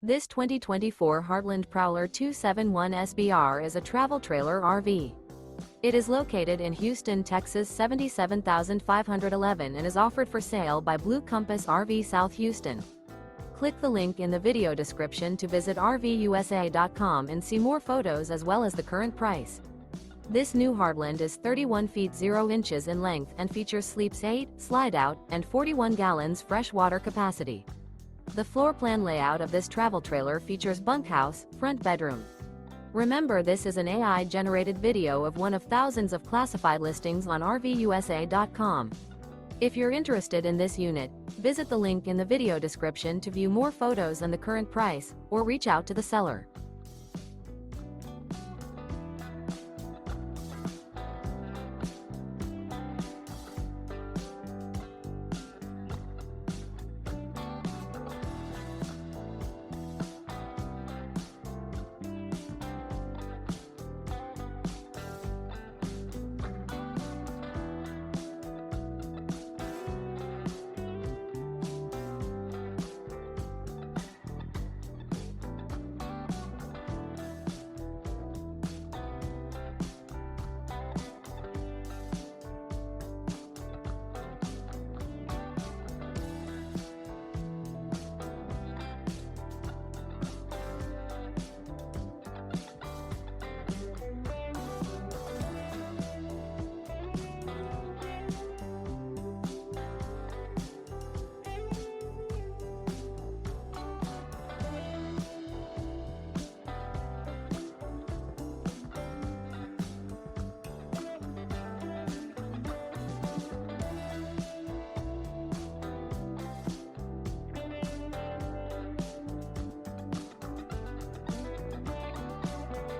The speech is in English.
This 2024 Heartland Prowler 271 SBR is a travel trailer RV. It is located in Houston, Texas 77511 and is offered for sale by Blue Compass RV South Houston. Click the link in the video description to visit RVUSA.com and see more photos as well as the current price. This new Heartland is 31 feet 0 inches in length and features sleeps 8, slide-out, and 41 gallons fresh water capacity. The floor plan layout of this travel trailer features bunkhouse, front bedroom. Remember, this is an AI-generated video of one of thousands of classified listings on RVUSA.com. If you're interested in this unit, visit the link in the video description to view more photos and the current price, or reach out to the seller.